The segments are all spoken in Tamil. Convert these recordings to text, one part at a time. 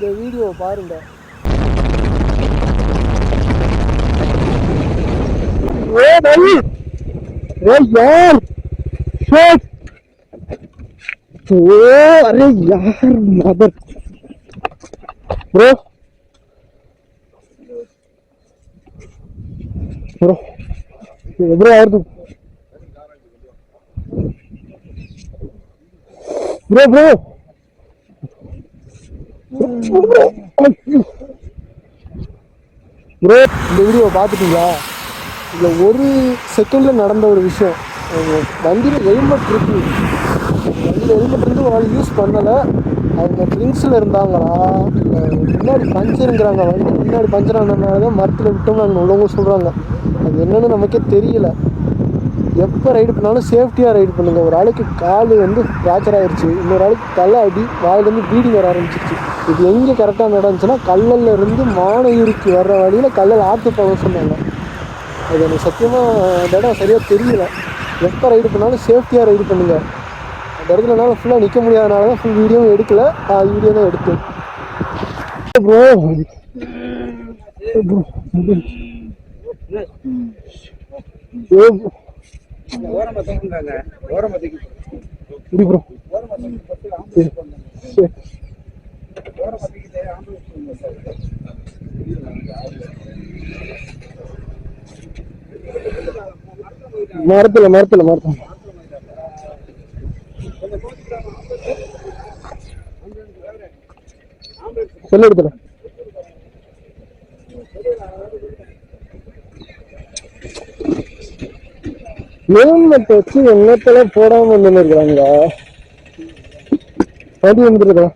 இந்த வீடியோ பாருங்க. यार ओ अरे यार मदर ब्रो ब्रो ब्रो यार तू ब्रो ब्रो ப்ரோ இந்த வீடியோ பார்த்துட்டீங்களா? இதில் ஒரு செகண்டில் நடந்த ஒரு விஷயம். வண்டியில் ஹெல்மெட் இருக்கு, வண்டியில் ஹெல்மெட் இருந்து ஒரு ஆள் யூஸ் பண்ணலை. அவங்க ட்ரிங்க்ஸில் இருந்தாங்களா இல்லை முன்னாடி பஞ்சருங்கிறாங்க. வண்டி முன்னாடி பஞ்சர் ஆனதுனால தான் மரத்தில் விட்டோம்னு அங்கே உள்ளவங்க சொல்கிறாங்க. அது என்னென்னு நமக்கே தெரியல. எப்போ ரைடு பண்ணாலும் சேஃப்டியாக ரைடு பண்ணுங்கள். ஒரு ஆளுக்கு கால் ஃப்ராக்சர் ஆகிடுச்சு, இன்னொரு ஆளுக்கு தலை அடி, வாயிலேருந்து ப்ளீடிங் வர ஆரம்பிச்சிருச்சு. இது எங்கே கரெக்டாக நடந்துச்சுன்னா கல்லல்ல இருந்து மானகிரிக்கு வர்ற வழியில் கல்லல் ஆற்று போக சொன்னாங்க. அது எனக்கு சத்தியமாக அந்த இடம் சரியாக தெரியல. எப்போ ரைடு பண்ணாலும் சேஃப்டியாக ரைடு பண்ணுங்கள். அந்த இடத்துலனால ஃபுல்லாக நிற்க முடியாதனால தான் ஃபுல் வீடியோவும் எடுக்கலை, வீடியோ தான் எடுத்தேன். ப்ரோ மரத்துல மரத்துல மரத்துல சொல்ல எடுத்துல ஹெல்மெட் வச்சு என்னத்துல போடாம வந்துருக்காங்க. வண்டி வந்துருக்கா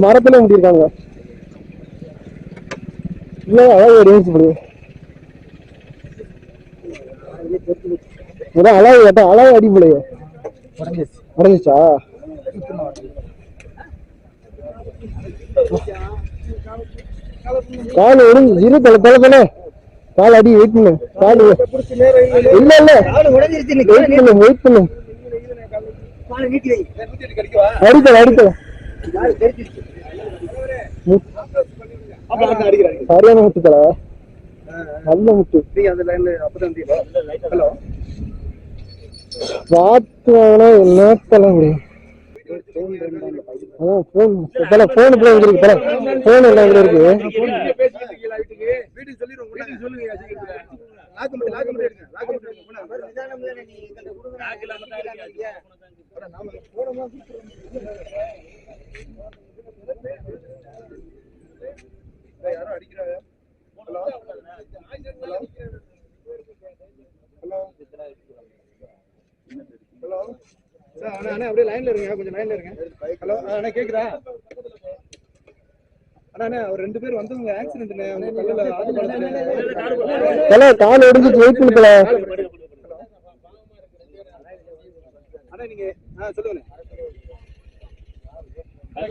மரத்துல முடியிருக்காங்க. அளவு கேட்டா அளவு அடிப்படையே உடஞ்சிச்சா? கால் ஒடிஞ்சு இரு தலை தலை தலை கால் அடி வெயிட் பண்ணு. கால் இல்ல இல்ல வெயிட் பண்ணு அடிக்கல அடிக்கல சரியான முட்டு தலை, நல்ல முட்டு. பார்த்து வாங்கினா என்ன தலை முடியும்? அதான் போன் தலை, போன் இப்ப இருக்கு தலை, போன் எல்லாம் இங்க இருக்கு. அப்படியே லைன்ல இருங்க, கொஞ்சம் லைன்ல இருங்க. ஹலோ அண்ணா கேக்குதா? அண்ணா ஒரு 2 பேர் வந்தவங்க ஆக்சிடென்ட் கால் ஒடிஞ்சிட்டு வெயிட் பண்ணல. அண்ணா நீங்க சொல்லுங்க.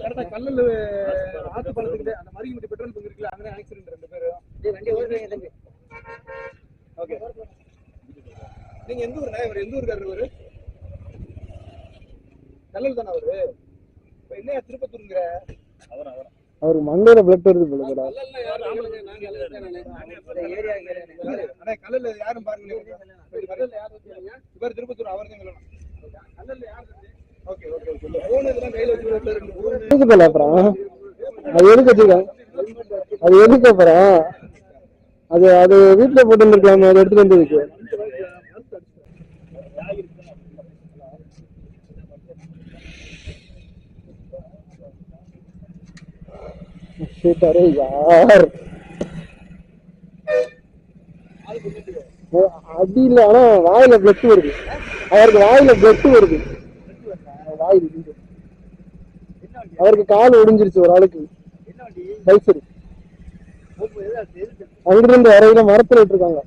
கரெக்டா கல்லல் ஆத்து பாலத்துக்கிட்ட அந்த மரிக்கும்பட்டி பெட்ரோல் பங்க் இருக்குல்ல, அங்கே ஆக்சிடென்ட் 2 பேரும் வண்டி ஓடுறீங்க தம்பி. ஓகே நீங்க எந்த ஊருண்ணா? இவர் எந்த ஊருக்காரரு? இவரு கல்லல் தானே அவரு? இப்ப என்ன திருப்பத்தூருங்கிற அவரு மண்டையில பிளட் வருது போல. கல்லல் யாரும் பாருங்க. இவர் திருப்பத்தூர், அவர் தான் கல்லல் யாரு? அப்புறம் அது எதுக்கு வச்சுக்க, அது எதுக்கு அப்புறம் அது அது வீட்டுல போட்டு வந்துருக்கலாம், அதை எடுத்துட்டு வந்ததுக்கு. யார் அடியில ஆனா வாயில பிளட் வருது, அவருக்கு வாயில பிளட் வருது. அவருக்கு கால் ஒடிஞ்சிருச்சு. ஒரு ஆளுக்கு பைசரு அங்கிருந்து வரையில மரத்துல விட்டுருக்காங்க.